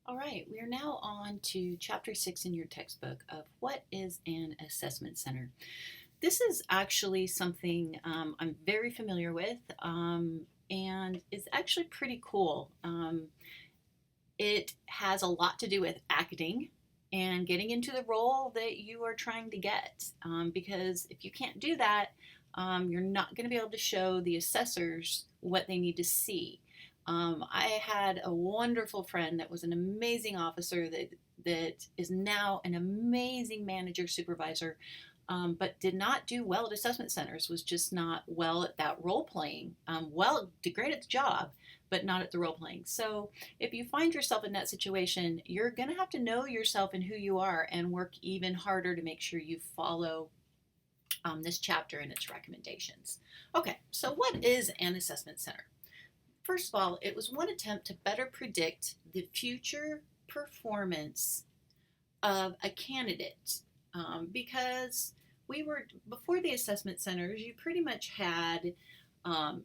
All right, we are now on to chapter 6 in your textbook of what is an assessment center. This is actually something I'm very familiar with and is actually pretty cool. It has a lot to do with acting and getting into the role that you are trying to get because if you can't do that, you're not going to be able to show the assessors what they need to see. I had a wonderful friend that was an amazing officer that is now an amazing manager supervisor, but did not do well at assessment centers. Was just not well at that role playing. Well, did great at the job, but not at the role playing. So if you find yourself in that situation, you're going to have to know yourself and who you are, and work even harder to make sure you follow this chapter and its recommendations. Okay, so what is an assessment center? First of all, it was one attempt to better predict the future performance of a candidate because before the assessment centers, you pretty much had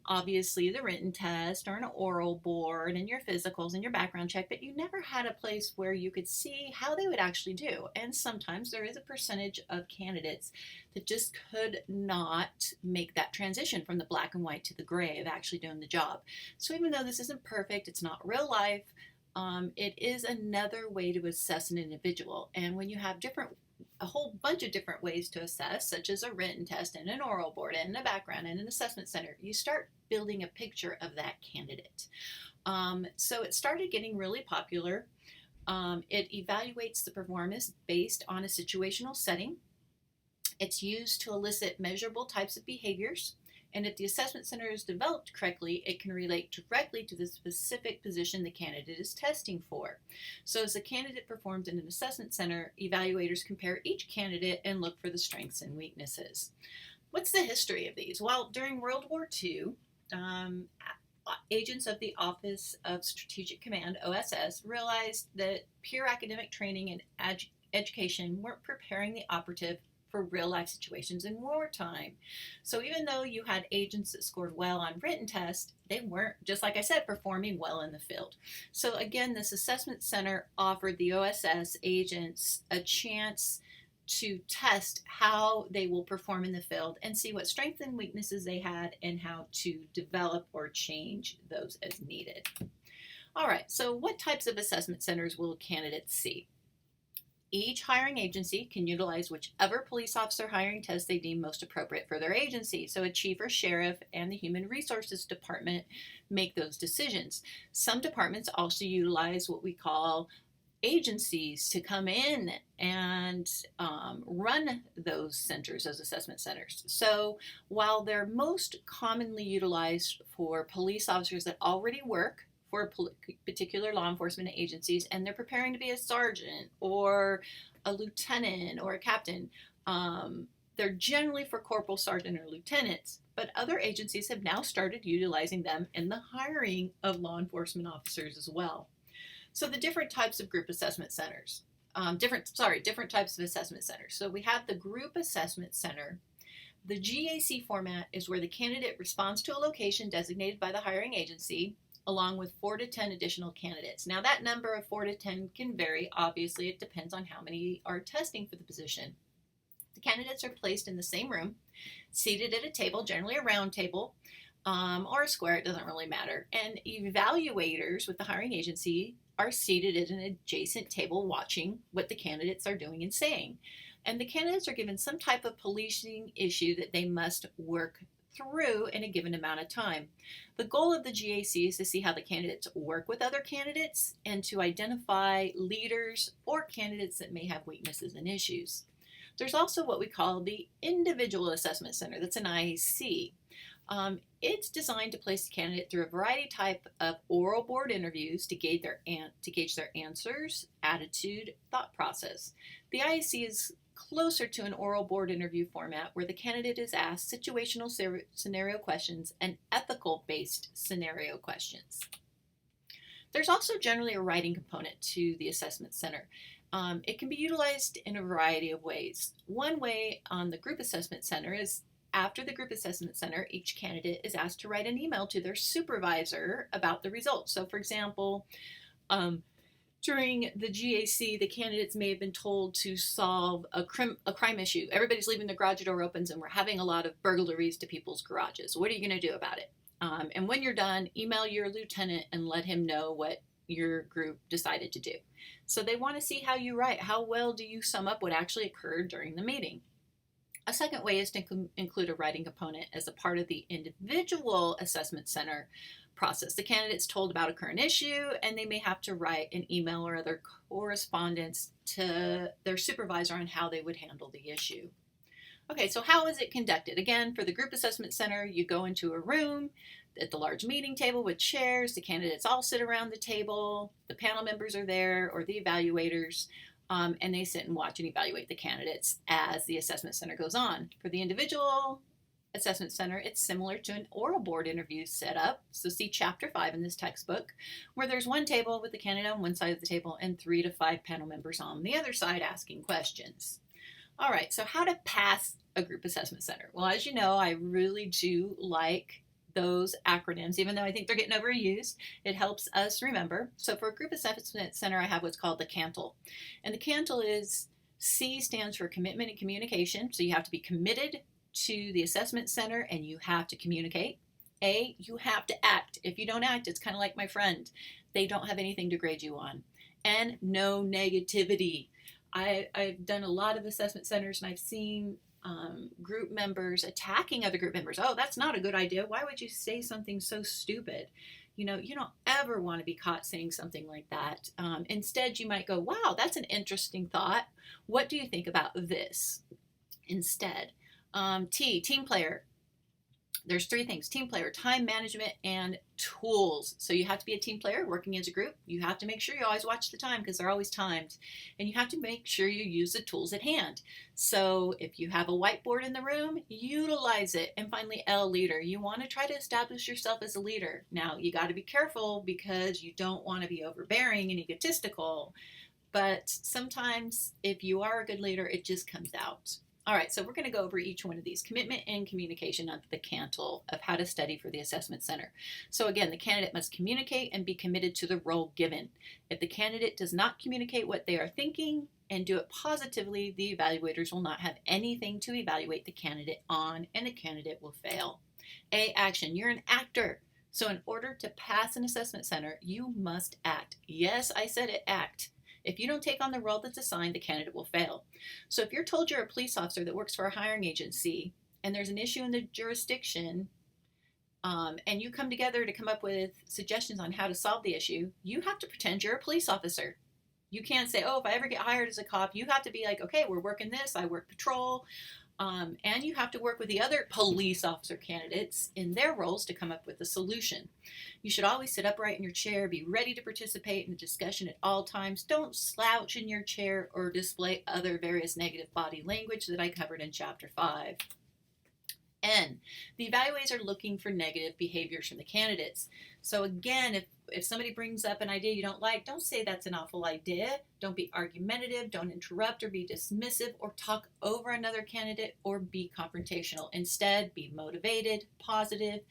obviously the written test or an oral board and your physicals and your background check, but you never had a place where you could see how they would actually do. And sometimes there is a percentage of candidates that just could not make that transition from the black and white to the gray of actually doing the job. So even though this isn't perfect, it's not real life, it is another way to assess an individual. And when you have a whole bunch of different ways to assess, such as a written test and an oral board and a background and an assessment center, you start building a picture of that candidate. So it started getting really popular. It evaluates the performance based on a situational setting. It's used to elicit measurable types of behaviors. And if the assessment center is developed correctly, it can relate directly to the specific position the candidate is testing for. So as the candidate performs in an assessment center, evaluators compare each candidate and look for the strengths and weaknesses. What's the history of these? Well, during World War II, agents of the Office of Strategic Command, OSS, realized that pure academic training and education weren't preparing the operative for real life situations in wartime. So even though you had agents that scored well on written tests, they weren't, just like I said, performing well in the field. So again, this assessment center offered the OSS agents a chance to test how they will perform in the field and see what strengths and weaknesses they had and how to develop or change those as needed. All right, so what types of assessment centers will candidates see? Each hiring agency can utilize whichever police officer hiring test they deem most appropriate for their agency. So a chief or sheriff and the human resources department make those decisions. Some departments also utilize what we call agencies to come in and run those centers as assessment centers. So while they're most commonly utilized for police officers that already work for particular law enforcement agencies and they're preparing to be a sergeant or a lieutenant or a captain, they're generally for corporal, sergeant, or lieutenants, but other agencies have now started utilizing them in the hiring of law enforcement officers as well. So the different types of group assessment centers, different types of assessment centers. So we have the group assessment center. The GAC format is where the candidate responds to a location designated by the hiring agency, along with 4 to 10 additional candidates. Now that number of 4 to 10 can vary. Obviously, it depends on how many are testing for the position. The candidates are placed in the same room, seated at a table, generally a round table, or a square, it doesn't really matter. And evaluators with the hiring agency are seated at an adjacent table watching what the candidates are doing and saying. And the candidates are given some type of policing issue that they must work through in a given amount of time. The goal of the GAC is to see how the candidates work with other candidates and to identify leaders or candidates that may have weaknesses and issues. There's also what we call the Individual Assessment Center. That's an IAC. It's designed to place the candidate through a variety type of oral board interviews to gauge their answers, attitude, thought process. The IAC is closer to an oral board interview format where the candidate is asked situational scenario questions and ethical-based scenario questions. There's also generally a writing component to the assessment center. It can be utilized in a variety of ways. One way on the group assessment center is after the group assessment center, each candidate is asked to write an email to their supervisor about the results. So for example, During the GAC, the candidates may have been told to solve a crime issue. Everybody's leaving the garage door opens and we're having a lot of burglaries to people's garages. What are you going to do about it? And when you're done, email your lieutenant and let him know what your group decided to do. So they want to see how you write. How well do you sum up what actually occurred during the meeting? A second way is to include a writing component as a part of the individual assessment center process. The candidate's told about a current issue and they may have to write an email or other correspondence to their supervisor on how they would handle the issue. Okay, so how is it conducted? Again, for the group assessment center, you go into a room at the large meeting table with chairs. The candidates all sit around the table. The panel members are there, or the evaluators, and they sit and watch and evaluate the candidates as the assessment center goes on. For the individual assessment center, it's similar to an oral board interview setup. So see chapter 5 in this textbook, where there's one table with the candidate on one side of the table and 3 to 5 panel members on the other side asking questions. All right, so how to pass a group assessment center? Well, as you know, I really do like those acronyms, even though I think they're getting overused. It helps us remember. So for a group assessment center, I have what's called the CANTYL. And the CANTYL is, C stands for commitment and communication. So you have to be committed to the assessment center and you have to communicate. A, you have to act. If you don't act, it's kind of like my friend. They don't have anything to grade you on. And no negativity. I've done a lot of assessment centers and I've seen group members attacking other group members. Oh, that's not a good idea. Why would you say something so stupid? You don't ever want to be caught saying something like that. Instead, you might go, wow, that's an interesting thought. What do you think about this? Instead, team player. There's 3 things: team player, time management, and tools. So you have to be a team player working as a group. You have to make sure you always watch the time because they're always timed. And you have to make sure you use the tools at hand. So if you have a whiteboard in the room, utilize it. And finally, L, leader. You want to try to establish yourself as a leader. Now, you got to be careful because you don't want to be overbearing and egotistical. But sometimes if you are a good leader, it just comes out. All right, so we're going to go over each one of these: commitment and communication under the CANTYL of how to study for the assessment center. So again, the candidate must communicate and be committed to the role given. If the candidate does not communicate what they are thinking and do it positively, the evaluators will not have anything to evaluate the candidate on, and the candidate will fail. A, action. You're an actor. So in order to pass an assessment center, you must act. Yes, I said it, act. If you don't take on the role that's assigned, the candidate will fail. So if you're told you're a police officer that works for a hiring agency and there's an issue in the jurisdiction, and you come together to come up with suggestions on how to solve the issue, you have to pretend you're a police officer. You can't say, oh, if I ever get hired as a cop, you have to be like, okay, we're working this, I work patrol. And you have to work with the other police officer candidates in their roles to come up with a solution. You should always sit upright in your chair, be ready to participate in the discussion at all times. Don't slouch in your chair or display other various negative body language that I covered in chapter 5. N, the evaluators are looking for negative behaviors from the candidates. So again, if somebody brings up an idea you don't like, don't say that's an awful idea. Don't be argumentative, don't interrupt or be dismissive or talk over another candidate or be confrontational. Instead, be motivated, positive,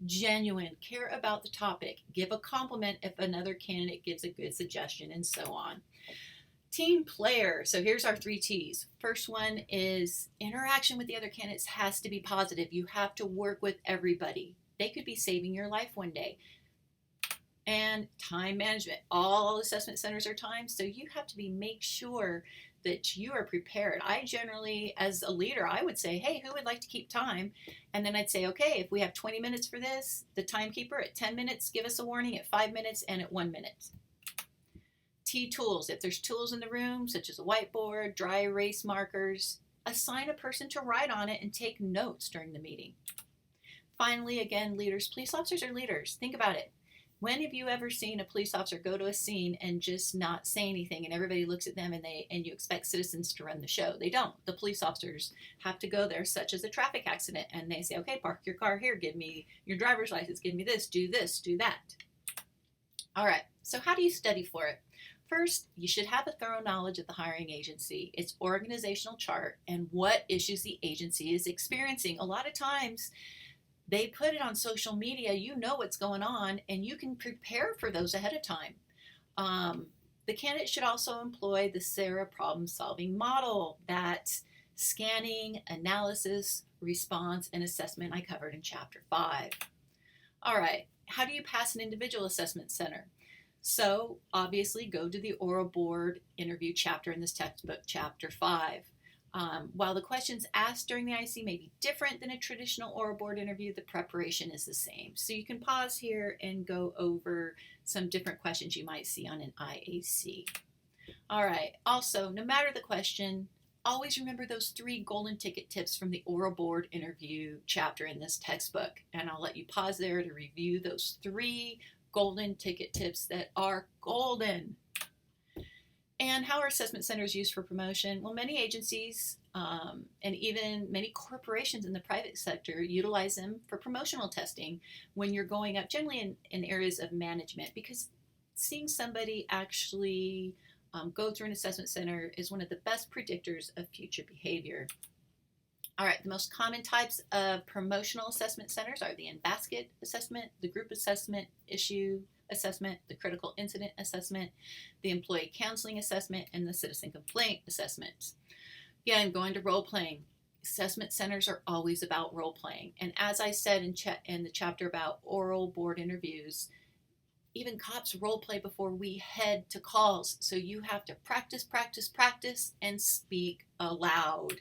genuine, care about the topic, give a compliment if another candidate gives a good suggestion, and so on. Team player. So here's our 3 T's. First one is interaction with the other candidates has to be positive. You have to work with everybody. They could be saving your life one day. And time management. All assessment centers are timed, so you have to make sure that you are prepared. I generally, as a leader, I would say, hey, who would like to keep time? And then I'd say, okay, if we have 20 minutes for this, the timekeeper at 10 minutes, give us a warning at 5 minutes and at 1 minute. T, tools. If there's tools in the room, such as a whiteboard, dry erase markers, assign a person to write on it and take notes during the meeting. Finally, again, leaders. Police officers are leaders. Think about it. When have you ever seen a police officer go to a scene and just not say anything and everybody looks at them and you expect citizens to run the show? They don't. The police officers have to go there, such as a traffic accident, and they say, okay, park your car here, give me your driver's license, give me this, do that. All right, so how do you study for it? First, you should have a thorough knowledge of the hiring agency, its organizational chart, and what issues the agency is experiencing. A lot of times, they put it on social media, you know what's going on, and you can prepare for those ahead of time. The candidate should also employ the SARA problem-solving model. That's scanning, analysis, response, and assessment I covered in Chapter 5. All right, how do you pass an individual assessment center? So obviously go to the oral board interview chapter in this textbook, Chapter 5. While the questions asked during the IC may be different than a traditional oral board interview, the preparation is the same. So you can pause here and go over some different questions you might see on an IAC. All right, also, no matter the question, always remember those 3 golden ticket tips from the oral board interview chapter in this textbook. And I'll let you pause there to review those 3 golden ticket tips that are golden. And how are assessment centers used for promotion? Well, many agencies and even many corporations in the private sector utilize them for promotional testing when you're going up, generally in areas of management, because seeing somebody actually go through an assessment center is one of the best predictors of future behavior. All right, the most common types of promotional assessment centers are the in-basket assessment, the group assessment, issue assessment, the critical incident assessment, the employee counseling assessment, and the citizen complaint assessment. Again, going to role playing. Assessment centers are always about role playing. And as I said in the chapter about oral board interviews, even cops role play before we head to calls. So you have to practice, practice, practice, and speak aloud.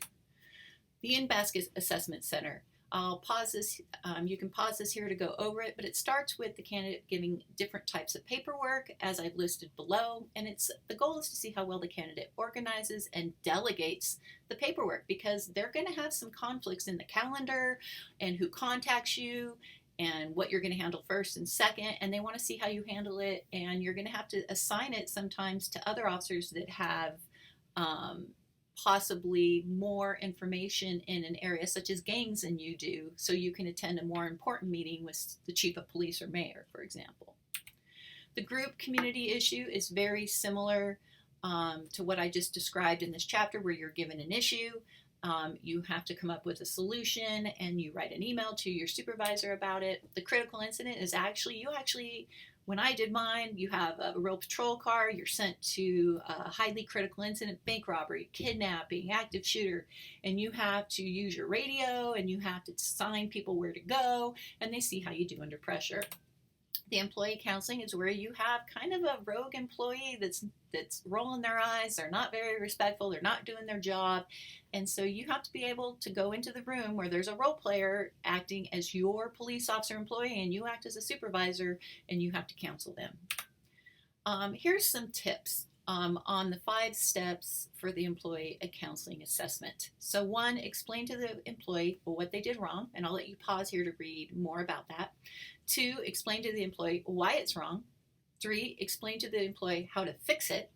The in-basket assessment center. I'll pause this. You can pause this here to go over it, but it starts with the candidate giving different types of paperwork, as I've listed below, and the goal is to see how well the candidate organizes and delegates the paperwork, because they're going to have some conflicts in the calendar and who contacts you and what you're going to handle first and second, and they want to see how you handle it, and you're going to have to assign it sometimes to other officers that have possibly more information in an area such as gangs than you do, so you can attend a more important meeting with the chief of police or mayor, for example. The group community issue is very similar to what I just described in this chapter, where you're given an issue, you have to come up with a solution, and you write an email to your supervisor about it. The critical incident is when I did mine, you have a real patrol car, you're sent to a highly critical incident, bank robbery, kidnapping, active shooter, and you have to use your radio, and you have to sign people where to go, and they see how you do under pressure. The employee counseling is where you have kind of a rogue employee that's rolling their eyes, they're not very respectful, they're not doing their job, and so you have to be able to go into the room where there's a role player acting as your police officer employee, and you act as a supervisor, and you have to counsel them. Here's some tips on the 5 steps for the employee counseling assessment. So 1, explain to the employee what they did wrong, and I'll let you pause here to read more about that. 2, explain to the employee why it's wrong. 3, explain to the employee how to fix it.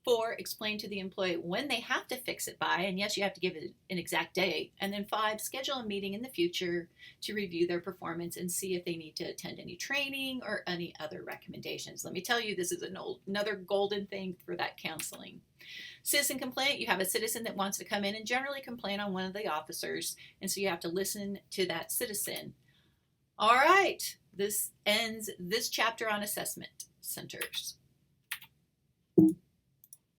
4, explain to the employee when they have to fix it by, and yes, you have to give it an exact date. And then 5, schedule a meeting in the future to review their performance and see if they need to attend any training or any other recommendations. Let me tell you, this is another golden thing for that counseling. Citizen complaint, you have a citizen that wants to come in and generally complain on one of the officers, and so you have to listen to that citizen. All right, this ends this chapter on assessment centers.